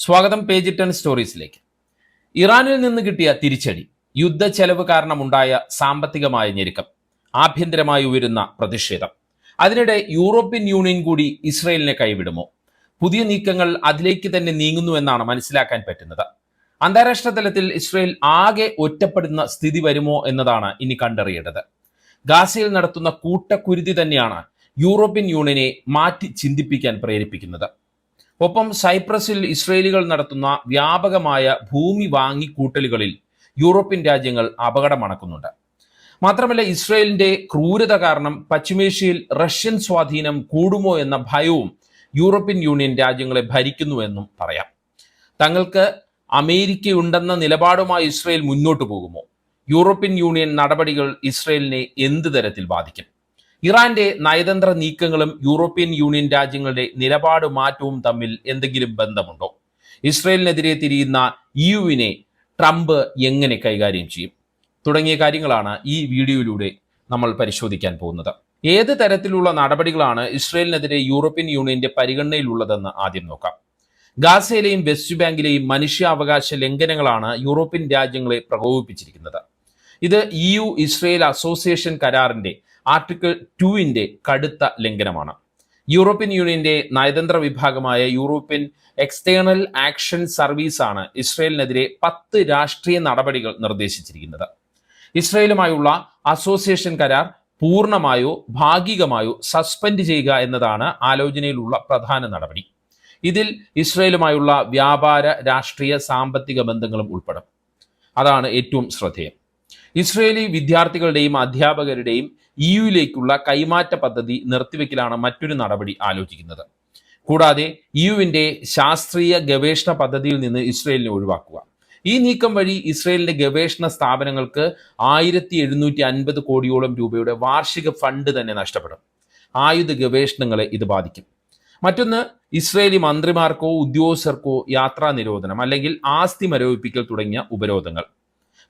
സ്വാഗതം പേജ് 10 സ്റ്റോറീസിലേക്ക്. ഇറാനിൽ നിന്ന് കിട്ടിയ തിരിച്ചടി, യുദ്ധ ചെലവ് കാരണമുണ്ടായ സാമ്പത്തികമായ ഞെരുക്കം, ആഭ്യന്തരമായി ഉയരുന്ന പ്രതിഷേധം. അതിനിടെ യൂറോപ്യൻ യൂണിയൻ കൂടി ഇസ്രയേലിനെ കൈവിടുമോ? പുതിയ നീക്കങ്ങൾ അതിലേക്ക് തന്നെ നീങ്ങുന്നു എന്നാണ് മനസ്സിലാക്കാൻ പറ്റുന്നത്. അന്താരാഷ്ട്ര തലത്തിൽ ഇസ്രയേൽ ആകെ ഒറ്റപ്പെടുന്ന സ്ഥിതി വരുമോ എന്നതാണ് ഇനി കണ്ടറിയേണ്ടത്. ഗാസയിൽ നടത്തുന്ന കൂട്ടക്കുരുതി തന്നെയാണ് യൂറോപ്യൻ യൂണിയനെ മാറ്റി ചിന്തിപ്പിക്കാൻ പ്രേരിപ്പിക്കുന്നത്. ഒപ്പം സൈപ്രസിൽ ഇസ്രയേലികൾ നടത്തുന്ന വ്യാപകമായ ഭൂമി വാങ്ങിക്കൂട്ടലുകളിൽ യൂറോപ്യൻ രാജ്യങ്ങൾ അപകടമണക്കുന്നുണ്ട്. മാത്രമല്ല, ഇസ്രയേലിന്റെ ക്രൂരത കാരണം പശ്ചിമേഷ്യയിൽ റഷ്യൻ സ്വാധീനം കൂടുമോ എന്ന ഭയവും യൂറോപ്യൻ യൂണിയൻ രാജ്യങ്ങളെ ഭരിക്കുന്നുവെന്നും പറയാം. തങ്ങൾക്ക് അമേരിക്കയുണ്ടെന്ന നിലപാടുമായി ഇസ്രയേൽ മുന്നോട്ടു പോകുമോ? യൂറോപ്യൻ യൂണിയൻ നടപടികൾ ഇസ്രയേലിനെ എന്ത് തരത്തിൽ ബാധിക്കും? ഇറാന്റെ നയതന്ത്ര നീക്കങ്ങളും യൂറോപ്യൻ യൂണിയൻ രാജ്യങ്ങളുടെ നിലപാട് മാറ്റവും തമ്മിൽ എന്തെങ്കിലും ബന്ധമുണ്ടോ? ഇസ്രയേലിനെതിരെ തിരിയുന്ന യുവിനെ ട്രംപ് എങ്ങനെ കൈകാര്യം ചെയ്യും? തുടങ്ങിയ കാര്യങ്ങളാണ് ഈ വീഡിയോയിലൂടെ നമ്മൾ പരിശോധിക്കാൻ പോകുന്നത്. ഏത് തരത്തിലുള്ള നടപടികളാണ് ഇസ്രയേലിനെതിരെ യൂറോപ്യൻ യൂണിയന്റെ പരിഗണനയിലുള്ളതെന്ന് ആദ്യം നോക്കാം. ഗാസയിലെയും വെസ്റ്റ് ബാങ്കിലെയും മനുഷ്യാവകാശ ലംഘനങ്ങളാണ് യൂറോപ്യൻ രാജ്യങ്ങളെ പ്രകോപിപ്പിച്ചിരിക്കുന്നത്. ഇത് ഇസ്രയേൽ അസോസിയേഷൻ കരാറിന്റെ ആർട്ടിക്കിൾ 2 കടുത്ത ലംഘനമാണ്. യൂറോപ്യൻ യൂണിയന്റെ നയതന്ത്ര വിഭാഗമായ യൂറോപ്യൻ എക്സ്റ്റേണൽ ആക്ഷൻ സർവീസ് ആണ് ഇസ്രയേലിനെതിരെ 10 രാഷ്ട്രീയ നടപടികൾ നിർദ്ദേശിച്ചിരിക്കുന്നത്. ഇസ്രയേലുമായുള്ള അസോസിയേഷൻ കരാർ പൂർണ്ണമായോ ഭാഗികമായോ സസ്പെൻഡ് ചെയ്യുക എന്നതാണ് ആലോചനയിലുള്ള പ്രധാന നടപടി. ഇതിൽ ഇസ്രയേലുമായുള്ള വ്യാപാര, രാഷ്ട്രീയ, സാമ്പത്തിക ബന്ധങ്ങളും ഉൾപ്പെടും. അതാണ് ഏറ്റവും ശ്രദ്ധേയം. ഇസ്രയേലി വിദ്യാർത്ഥികളുടെയും അധ്യാപകരുടെയും യുയിലേക്കുള്ള കൈമാറ്റ പദ്ധതി നിർത്തിവെക്കലാണ് മറ്റൊരു നടപടി ആലോചിക്കുന്നത്. കൂടാതെ യുവിന്റെ ശാസ്ത്രീയ ഗവേഷണ പദ്ധതിയിൽ നിന്ന് ഇസ്രയേലിനെ ഒഴിവാക്കുക. ഈ നീക്കം വഴി ഇസ്രയേലിന്റെ ഗവേഷണ സ്ഥാപനങ്ങൾക്ക് 1750 കോടിയോളം രൂപയുടെ വാർഷിക ഫണ്ട് തന്നെ നഷ്ടപ്പെടും. ആയുധ ഗവേഷണങ്ങളെ ഇത് ബാധിക്കും. മറ്റൊന്ന്, ഇസ്രയേലി മന്ത്രിമാർക്കോ ഉദ്യോഗസ്ഥർക്കോ യാത്രാ നിരോധനം അല്ലെങ്കിൽ ആസ്തി മരവിപ്പിക്കൽ തുടങ്ങിയ ഉപരോധങ്ങൾ.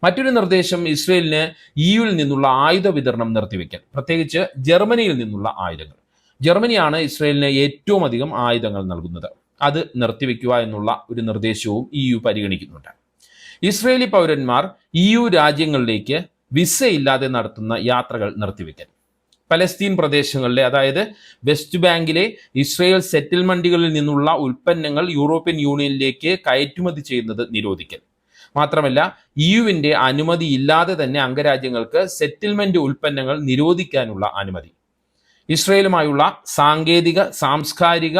മറ്റൊരു നിർദ്ദേശം, ഇസ്രയേലിന് യുയിൽ നിന്നുള്ള ആയുധ വിതരണം നിർത്തിവെക്കൽ, പ്രത്യേകിച്ച് ജർമ്മനിയിൽ നിന്നുള്ള ആയുധങ്ങൾ. ജർമ്മനിയാണ് ഇസ്രയേലിന് ഏറ്റവും അധികം ആയുധങ്ങൾ നൽകുന്നത്. അത് നിർത്തിവെക്കുക എന്നുള്ള ഒരു നിർദ്ദേശവും യു പരിഗണിക്കുന്നുണ്ട്. ഇസ്രയേലി പൗരന്മാർ രാജ്യങ്ങളിലേക്ക് വിസ ഇല്ലാതെ നടത്തുന്ന യാത്രകൾ നിർത്തിവെക്കൽ. പലസ്തീൻ പ്രദേശങ്ങളിലെ, അതായത് വെസ്റ്റ് ബാങ്കിലെ ഇസ്രയേൽ സെറ്റിൽമെന്റുകളിൽ നിന്നുള്ള ഉൽപ്പന്നങ്ങൾ യൂറോപ്യൻ യൂണിയനിലേക്ക് കയറ്റുമതി ചെയ്യുന്നത് നിരോധിക്കൽ. മാത്രമല്ല, യുവിന്റെ അനുമതി ഇല്ലാതെ തന്നെ അംഗരാജ്യങ്ങൾക്ക് സെറ്റിൽമെന്റ് ഉൽപ്പന്നങ്ങൾ നിരോധിക്കാനുള്ള അനുമതി. ഇസ്രയേലുമായുള്ള സാങ്കേതിക, സാംസ്കാരിക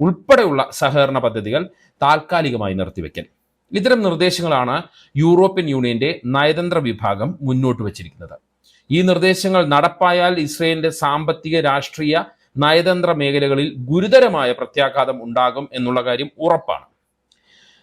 ഉൾപ്പെടെയുള്ള സഹകരണ പദ്ധതികൾ താൽക്കാലികമായി നിർത്തിവെക്കൽ. ഇത്തരം നിർദ്ദേശങ്ങളാണ് യൂറോപ്യൻ യൂണിയന്റെ നയതന്ത്ര വിഭാഗം മുന്നോട്ട് വച്ചിരിക്കുന്നത്. ഈ നിർദ്ദേശങ്ങൾ നടപ്പായാൽ ഇസ്രയേലിന്റെ സാമ്പത്തിക, രാഷ്ട്രീയ, നയതന്ത്ര മേഖലകളിൽ ഗുരുതരമായ പ്രത്യാഘാതം ഉണ്ടാകും എന്നുള്ള കാര്യം ഉറപ്പാണ്.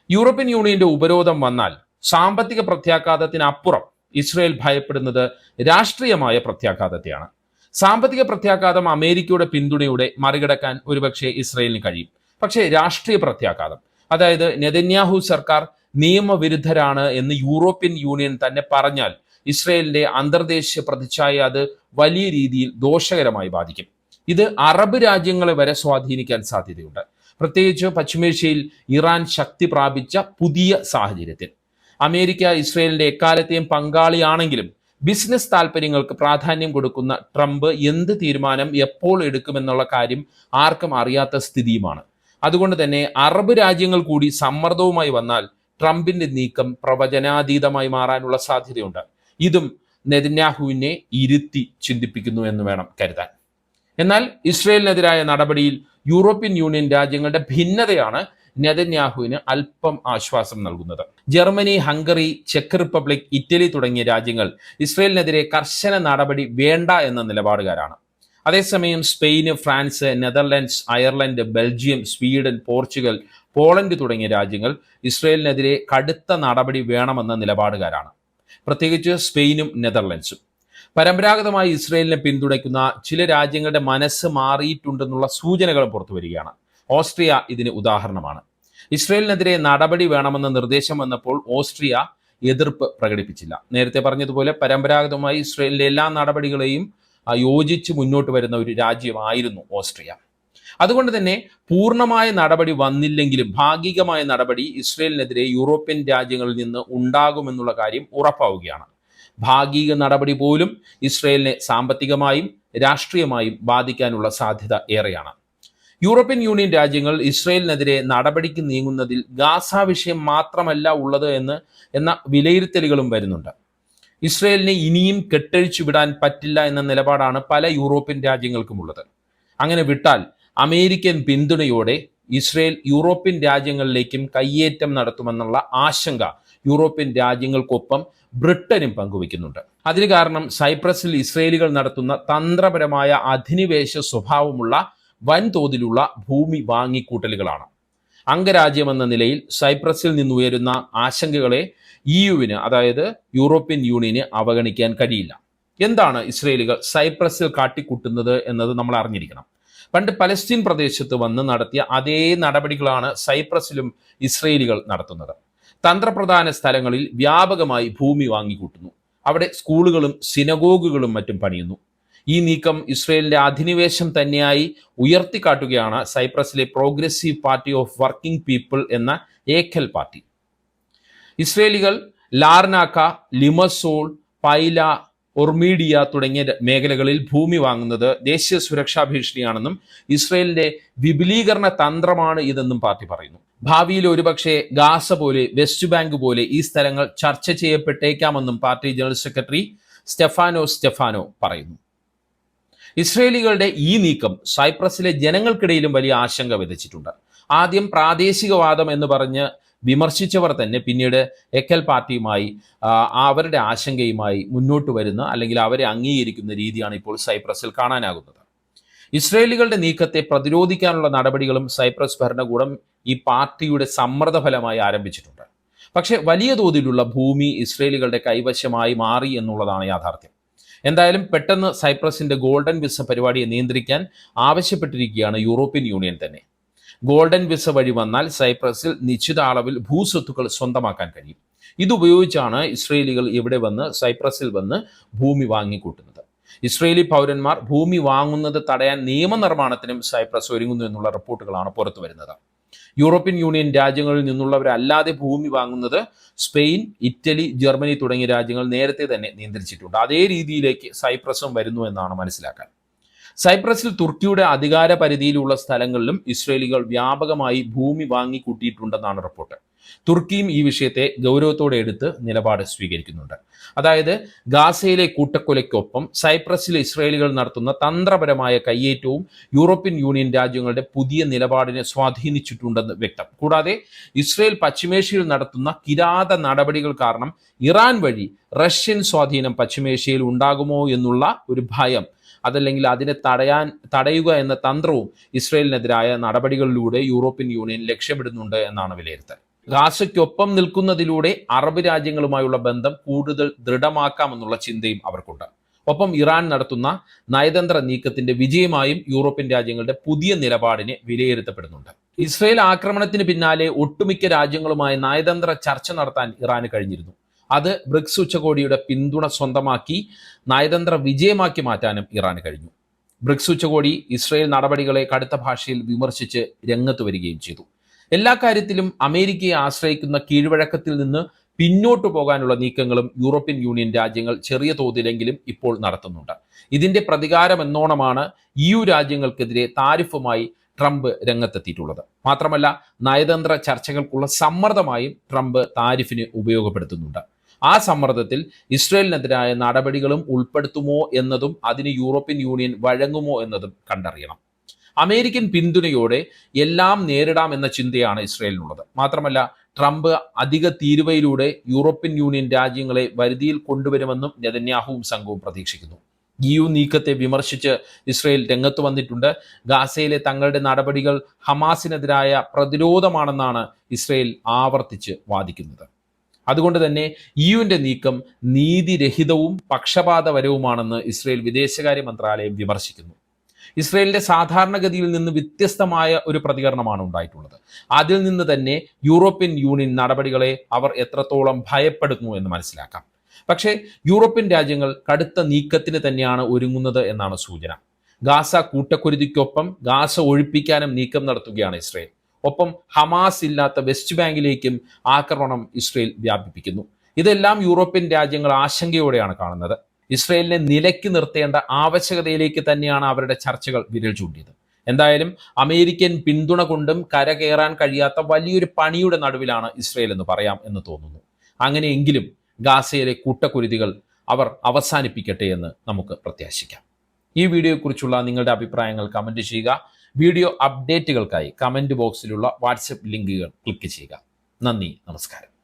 യൂറോപ്യൻ യൂണിയന്റെ ഉപരോധം വന്നാൽ സാമ്പത്തിക പ്രത്യാഘാതത്തിനപ്പുറം ഇസ്രയേൽ ഭയപ്പെടുന്നത് രാഷ്ട്രീയമായ പ്രത്യാഘാതത്തെയാണ്. സാമ്പത്തിക പ്രത്യാഘാതം അമേരിക്കയുടെ പിന്തുണയോടെ മറികടക്കാൻ ഒരുപക്ഷെ ഇസ്രയേലിന് കഴിയും. പക്ഷേ രാഷ്ട്രീയ പ്രത്യാഘാതം, അതായത് നെതന്യാഹു സർക്കാർ നിയമവിരുദ്ധരാണ് എന്ന് യൂറോപ്യൻ യൂണിയൻ തന്നെ പറഞ്ഞാൽ ഇസ്രയേലിന്റെ അന്തർദേശീയ പ്രതിച്ഛായ അത് വലിയ രീതിയിൽ ദോഷകരമായി ബാധിക്കും. ഇത് അറബ് രാജ്യങ്ങളെ വരെ സ്വാധീനിക്കാൻ സാധ്യതയുണ്ട്, പ്രത്യേകിച്ച് പശ്ചിമേഷ്യയിൽ ഇറാൻ ശക്തി പ്രാപിച്ച പുതിയ സാഹചര്യത്തിൽ. അമേരിക്ക ഇസ്രയേലിന്റെ എക്കാലത്തെയും പങ്കാളിയാണെങ്കിലും ബിസിനസ് താല്പര്യങ്ങൾക്ക് പ്രാധാന്യം കൊടുക്കുന്ന ട്രംപ് എന്ത് തീരുമാനം എപ്പോൾ എടുക്കുമെന്നുള്ള കാര്യം ആർക്കും അറിയാത്ത സ്ഥിതിയുമാണ്. അതുകൊണ്ട് തന്നെ അറബ് രാജ്യങ്ങൾ കൂടി സമ്മർദ്ദവുമായി വന്നാൽ ട്രംപിന്റെ നീക്കം പ്രവചനാതീതമായി മാറാനുള്ള സാധ്യതയുണ്ട്. ഇതും നെതന്യാഹുവിനെ ഇരുത്തി ചിന്തിപ്പിക്കുന്നു എന്ന് വേണം കരുതാൻ. എന്നാൽ ഇസ്രയേലിനെതിരായ നടപടിയിൽ യൂറോപ്യൻ യൂണിയൻ രാജ്യങ്ങളുടെ ഭിന്നതയാണ് നെതന്യാഹുവിന് അല്പം ആശ്വാസം നൽകുന്നത്. Germany, Hungary, check republic, Italy തുടങ്ങിയ രാജ്യങ്ങൾ ഇസ്രയേലിനെതിരെ കർശന നടപടി വേണ്ട എന്ന നിലപാടുകാരാണ്. അതേസമയം Spain, France, Netherlands, Ireland, Belgium, Sweden, Portugal, Poland തുടങ്ങിയ രാജ്യങ്ങൾ ഇസ്രയേലിനെതിരെ കടുത്ത നടപടി വേണമെന്ന നിലപാടുകാരാണ്. പ്രത്യേകിച്ച് സ്പെയിനും നെതർലൻഡ്സും. പരമ്പരാഗതമായി ഇസ്രയേലിനെ പിന്തുണയ്ക്കുന്ന ചില രാജ്യങ്ങളുടെ മനസ്സ് മാറിയിട്ടുണ്ടെന്നുള്ള സൂചനകളും പുറത്തു വരികയാണ്. ഓസ്ട്രിയ ഇതിന് ഉദാഹരണമാണ്. ഇസ്രയേലിനെതിരെ നടപടി വേണമെന്ന നിർദ്ദേശം വന്നപ്പോൾ ഓസ്ട്രിയ എതിർപ്പ് പ്രകടിപ്പിച്ചില്ല. നേരത്തെ പറഞ്ഞതുപോലെ പരമ്പരാഗതമായി ഇസ്രയേലിന്റെ എല്ലാ നടപടികളെയും യോജിച്ച് മുന്നോട്ട് വരുന്ന ഒരു രാജ്യമായിരുന്നു ഓസ്ട്രിയ. അതുകൊണ്ട് തന്നെ പൂർണ്ണമായ നടപടി വന്നില്ലെങ്കിലും ഭാഗികമായ നടപടി ഇസ്രയേലിനെതിരെ യൂറോപ്യൻ രാജ്യങ്ങളിൽ നിന്ന് ഉണ്ടാകുമെന്നുള്ള കാര്യം ഉറപ്പാവുകയാണ്. ഭാഗിക നടപടി പോലും ഇസ്രയേലിനെ സാമ്പത്തികമായും രാഷ്ട്രീയമായും ബാധിക്കാനുള്ള സാധ്യത ഏറെയാണ്. യൂറോപ്യൻ യൂണിയൻ രാജ്യങ്ങൾ ഇസ്രയേലിനെതിരെ നടപടിക്ക് നീങ്ങുന്നതിൽ ഗാസ വിഷയം മാത്രമല്ല ഉള്ളത് എന്ന വിലയിരുത്തലുകളും വരുന്നുണ്ട്. ഇസ്രയേലിനെ ഇനിയും കെട്ടഴിച്ചു വിടാൻ പറ്റില്ല എന്ന നിലപാടാണ് പല യൂറോപ്യൻ രാജ്യങ്ങൾക്കുമുള്ളത്. അങ്ങനെ വിട്ടാൽ അമേരിക്കൻ പിന്തുണയോടെ ഇസ്രയേൽ യൂറോപ്യൻ രാജ്യങ്ങളിലേക്കും കയ്യേറ്റം നടത്തുമെന്നുള്ള ആശങ്ക യൂറോപ്യൻ രാജ്യങ്ങൾക്കൊപ്പം ബ്രിട്ടനും പങ്കുവയ്ക്കുന്നുണ്ട്. അതിന് കാരണം സൈപ്രസിൽ ഇസ്രയേലികൾ നടത്തുന്ന തന്ത്രപരമായ അധിനിവേശ സ്വഭാവമുള്ള വൻതോതിലുള്ള ഭൂമി വാങ്ങിക്കൂട്ടലുകളാണ്. അംഗരാജ്യമെന്ന നിലയിൽ സൈപ്രസിൽ നിന്നുയരുന്ന ആശങ്കകളെ യുവിന്, അതായത് യൂറോപ്യൻ യൂണിയന് അവഗണിക്കാൻ കഴിയില്ല. എന്താണ് ഇസ്രയേലികൾ സൈപ്രസിൽ കാട്ടിക്കൂട്ടുന്നത് എന്നത് നമ്മൾ അറിഞ്ഞിരിക്കണം. പണ്ട് പലസ്തീൻ പ്രദേശത്ത് വന്ന് നടത്തിയ അതേ നടപടികളാണ് സൈപ്രസിലും ഇസ്രയേലികൾ നടത്തുന്നത്. തന്ത്രപ്രധാന സ്ഥലങ്ങളിൽ വ്യാപകമായി ഭൂമി വാങ്ങിക്കൂട്ടുന്നു. അവിടെ സ്കൂളുകളും സിനഗോഗുകളും മറ്റും പണിയുന്നു. ഈ നീക്കം ഇസ്രയേലിന്റെ അധിനിവേശം തന്നെയായി ഉയർത്തിക്കാട്ടുകയാണ് സൈപ്രസിലെ progressive party of working people എന്ന ഏക്കൽ പാർട്ടി. ഇസ്രയേലികൾ ലാർനാക്ക, ലിമസോൾ, പൈല, ഒർമീഡിയ തുടങ്ങിയ മേഖലകളിൽ ഭൂമി വാങ്ങുന്നത് ദേശീയ സുരക്ഷാ ഭീഷണിയാണെന്നും ഇസ്രയേലിന്റെ വിപുലീകരണ തന്ത്രമാണ് ഇതെന്നും പാർട്ടി പറയുന്നു. ഭാവിയിൽ ഒരുപക്ഷെ ഗാസ പോലെ, വെസ്റ്റ് ബാങ്ക് പോലെ ഈ സ്ഥലങ്ങൾ ചർച്ച ചെയ്യപ്പെട്ടേക്കാമെന്നും പാർട്ടി ജനറൽ സെക്രട്ടറി സ്റ്റെഫാനോ പറയുന്നു. ഇസ്രയേലികളുടെ ഈ നീക്കം സൈപ്രസിലെ ജനങ്ങൾക്കിടയിലും വലിയ ആശങ്ക വിതച്ചിട്ടുണ്ട്. ആദ്യം പ്രാദേശികവാദം എന്ന് പറഞ്ഞ് വിമർശിച്ചവർ തന്നെ പിന്നീട് എക്കൽ പാർട്ടിയുമായി അവരുടെ ആശങ്കയുമായി മുന്നോട്ട് വരുന്ന, അല്ലെങ്കിൽ അവരെ അംഗീകരിക്കുന്ന രീതിയാണ് ഇപ്പോൾ സൈപ്രസിൽ കാണാനാകുന്നത്. ഇസ്രയേലികളുടെ നീക്കത്തെ പ്രതിരോധിക്കാനുള്ള നടപടികളും സൈപ്രസ് ഭരണകൂടം ഈ പാർട്ടിയുടെ സമ്മർദ്ദഫലമായി ആരംഭിച്ചിട്ടുണ്ട്. പക്ഷേ വലിയ തോതിലുള്ള ഭൂമി ഇസ്രയേലികളുടെ കൈവശമായി മാറി എന്നുള്ളതാണ് യാഥാർത്ഥ്യം. എന്തായാലും പെട്ടെന്ന് സൈപ്രസിന്റെ ഗോൾഡൻ വിസ പരിപാടിയെ നിയന്ത്രിക്കാൻ ആവശ്യപ്പെട്ടിരിക്കുകയാണ് യൂറോപ്യൻ യൂണിയൻ തന്നെ. ഗോൾഡൻ വിസ വഴി വന്നാൽ സൈപ്രസിൽ നിശ്ചിത അളവിൽ ഭൂസ്വത്തുക്കൾ സ്വന്തമാക്കാൻ കഴിയും. ഇതുപയോഗിച്ചാണ് ഇസ്രയേലികൾ ഇവിടെ വന്ന് സൈപ്രസിൽ വന്ന് ഭൂമി വാങ്ങിക്കൂട്ടുന്നത്. ഇസ്രയേലി പൗരന്മാർ ഭൂമി വാങ്ങുന്നത് തടയാൻ നിയമനിർമ്മാണത്തിനും സൈപ്രസ് ഒരുങ്ങുന്നു എന്നുള്ള റിപ്പോർട്ടുകളാണ് പുറത്തു വരുന്നത്. യൂറോപ്യൻ യൂണിയൻ രാജ്യങ്ങളിൽ നിന്നുള്ളവരല്ലാതെ ഭൂമി വാങ്ങുന്നത് സ്പെയിൻ, ഇറ്റലി, ജർമ്മനി തുടങ്ങിയ രാജ്യങ്ങൾ നേരത്തെ തന്നെ നിയന്ത്രിച്ചിട്ടുണ്ട്. അതേ രീതിയിലേക്ക് സൈപ്രസും വരുന്നു എന്നാണ് മനസ്സിലാക്കാൻ. സൈപ്രസിൽ തുർക്കിയുടെ അധികാര പരിധിയിലുള്ള സ്ഥലങ്ങളിലും ഇസ്രയേലികൾ വ്യാപകമായി ഭൂമി വാങ്ങിക്കൂട്ടിയിട്ടുണ്ടെന്നാണ് റിപ്പോർട്ട്. തുർക്കിയും ഈ വിഷയത്തെ ഗൗരവത്തോടെ എടുത്ത് നിലപാട് സ്വീകരിക്കുന്നുണ്ട്. അതായത് ഗാസയിലെ കൂട്ടക്കൊലയ്ക്കൊപ്പം സൈപ്രസിലെ ഇസ്രയേലികൾ നടത്തുന്ന തന്ത്രപരമായ കയ്യേറ്റവും യൂറോപ്യൻ യൂണിയൻ രാജ്യങ്ങളുടെ പുതിയ നിലപാടിനെ സ്വാധീനിച്ചിട്ടുണ്ടെന്ന് വ്യക്തം. കൂടാതെ ഇസ്രയേൽ പശ്ചിമേഷ്യയിൽ നടത്തുന്ന കിരാത നടപടികൾ കാരണം ഇറാൻ വഴി റഷ്യൻ സ്വാധീനം പശ്ചിമേഷ്യയിൽ ഉണ്ടാകുമോ എന്നുള്ള ഒരു ഭയം, അതല്ലെങ്കിൽ അതിനെ തടയുക എന്ന തന്ത്രവും ഇസ്രയേലിനെതിരായ നടപടികളിലൂടെ യൂറോപ്യൻ യൂണിയൻ ലക്ഷ്യമിടുന്നുണ്ട് എന്നാണ് വിലയിരുത്തൽ. ഗാസയ്ക്കൊപ്പം നിൽക്കുന്നതിലൂടെ അറബ് രാജ്യങ്ങളുമായുള്ള ബന്ധം കൂടുതൽ ദൃഢമാക്കാമെന്നുള്ള ചിന്തയും അവർക്കുണ്ട്. ഒപ്പം ഇറാൻ നടത്തുന്ന നയതന്ത്ര നീക്കത്തിന്റെ വിജയമായും യൂറോപ്യൻ രാജ്യങ്ങളുടെ പുതിയ നിലപാടിനെ വിലയിരുത്തപ്പെടുന്നുണ്ട്. ഇസ്രയേൽ ആക്രമണത്തിന് പിന്നാലെ ഒട്ടുമിക്ക രാജ്യങ്ങളുമായി നയതന്ത്ര ചർച്ച നടത്താൻ ഇറാന് കഴിഞ്ഞിരുന്നു. അത് ബ്രിക്സ് ഉച്ചകോടിയുടെ പിന്തുണ സ്വന്തമാക്കി നയതന്ത്ര വിജയമാക്കി മാറ്റാനും ഇറാന് കഴിഞ്ഞു. ബ്രിക്സ് ഉച്ചകോടി ഇസ്രയേൽ നടപടികളെ കടുത്ത ഭാഷയിൽ വിമർശിച്ച് രംഗത്ത് വരികയും ചെയ്തു. എല്ലാ കാര്യത്തിലും അമേരിക്കയെ ആശ്രയിക്കുന്ന കീഴ്വഴക്കത്തിൽ നിന്ന് പിന്നോട്ടു പോകാനുള്ള നീക്കങ്ങളും യൂറോപ്യൻ യൂണിയൻ രാജ്യങ്ങൾ ചെറിയ തോതിലെങ്കിലും ഇപ്പോൾ നടത്തുന്നുണ്ട്. ഇതിന്റെ പ്രതികാരം എന്നോണമാണ് EU രാജ്യങ്ങൾക്കെതിരെ താരിഫുമായി ട്രംപ് രംഗത്തെത്തിയിട്ടുള്ളത്. മാത്രമല്ല നയതന്ത്ര ചർച്ചകൾക്കുള്ള സമ്മർദ്ദമായും ട്രംപ് താരിഫിനെ ഉപയോഗപ്പെടുത്തുന്നുണ്ട്. ആ സമ്മർദ്ദത്തിൽ ഇസ്രയേലിനെതിരായ നടപടികളും ഉൾപ്പെടുത്തുമോ എന്നതും അതിന് യൂറോപ്യൻ യൂണിയൻ വഴങ്ങുമോ എന്നതും കണ്ടറിയണം. അമേരിക്കൻ പിന്തുണയോടെ എല്ലാം നേരിടാം എന്ന ചിന്തയാണ് ഇസ്രയേലിനുള്ളത്. മാത്രമല്ല ട്രംപ് അധിക തീരുവയിലൂടെ യൂറോപ്യൻ യൂണിയൻ രാജ്യങ്ങളെ വരുതിയിൽ കൊണ്ടുവരുമെന്നും നെതന്യാഹുവും സംഘവും പ്രതീക്ഷിക്കുന്നു. EU നീക്കത്തെ വിമർശിച്ച് ഇസ്രയേൽ രംഗത്ത് വന്നിട്ടുണ്ട്. ഗാസയിലെ തങ്ങളുടെ നടപടികൾ ഹമാസിനെതിരായ പ്രതിരോധമാണെന്നാണ് ഇസ്രയേൽ ആവർത്തിച്ച് വാദിക്കുന്നത്. അതുകൊണ്ട് തന്നെ EUവിന്റെ നീക്കം നീതിരഹിതവും പക്ഷപാതപരവുമാണെന്ന് ഇസ്രയേൽ വിദേശകാര്യ മന്ത്രാലയം വിമർശിക്കുന്നു. ഇസ്രയേലിന്റെ സാധാരണഗതിയിൽ നിന്ന് വ്യത്യസ്തമായ ഒരു പ്രതികരണമാണ് ഉണ്ടായിട്ടുള്ളത്. അതിൽ നിന്ന് തന്നെ യൂറോപ്യൻ യൂണിയൻ നടപടികളെ അവർ എത്രത്തോളം ഭയപ്പെടുന്നു എന്ന് മനസ്സിലാക്കാം. പക്ഷേ യൂറോപ്യൻ രാജ്യങ്ങൾ കടുത്ത നീക്കത്തിന് തന്നെയാണ് ഒരുങ്ങുന്നത് എന്നാണ് സൂചന. ഗാസ കൂട്ടക്കുരുതിക്കൊപ്പം ഗാസ ഒഴിപ്പിക്കാനും നീക്കം നടത്തുകയാണ് ഇസ്രയേൽ. ഒപ്പം ഹമാസ് ഇല്ലാത്ത വെസ്റ്റ് ബാങ്കിലേക്കും ആക്രമണം ഇസ്രയേൽ വ്യാപിപ്പിക്കുന്നു. ഇതെല്ലാം യൂറോപ്യൻ രാജ്യങ്ങൾ ആശങ്കയോടെയാണ് കാണുന്നത്. ഇസ്രയേലിനെ നിലയ്ക്ക് നിർത്തേണ്ട ആവശ്യകതയിലേക്ക് തന്നെയാണ് അവരുടെ ചർച്ചകൾ വിരൽ ചൂണ്ടിയത്. എന്തായാലും അമേരിക്കൻ പിന്തുണ കൊണ്ടും കരകയറാൻ കഴിയാത്ത വലിയൊരു പണിയുടെ നടുവിലാണ് ഇസ്രയേൽ എന്ന് പറയാം എന്ന് തോന്നുന്നു. അങ്ങനെയെങ്കിലും ഗാസയിലെ കൂട്ടക്കുരുതികൾ അവർ അവസാനിപ്പിക്കട്ടെ എന്ന് നമുക്ക് പ്രത്യാശിക്കാം. ഈ വീഡിയോയെക്കുറിച്ചുള്ള നിങ്ങളുടെ അഭിപ്രായങ്ങൾ കമന്റ് ചെയ്യുക. വീഡിയോ അപ്ഡേറ്റുകൾക്കായി കമന്റ് ബോക്സിലുള്ള വാട്സപ്പ് ലിങ്കുകൾ ക്ലിക്ക് ചെയ്യുക. നന്ദി, നമസ്കാരം.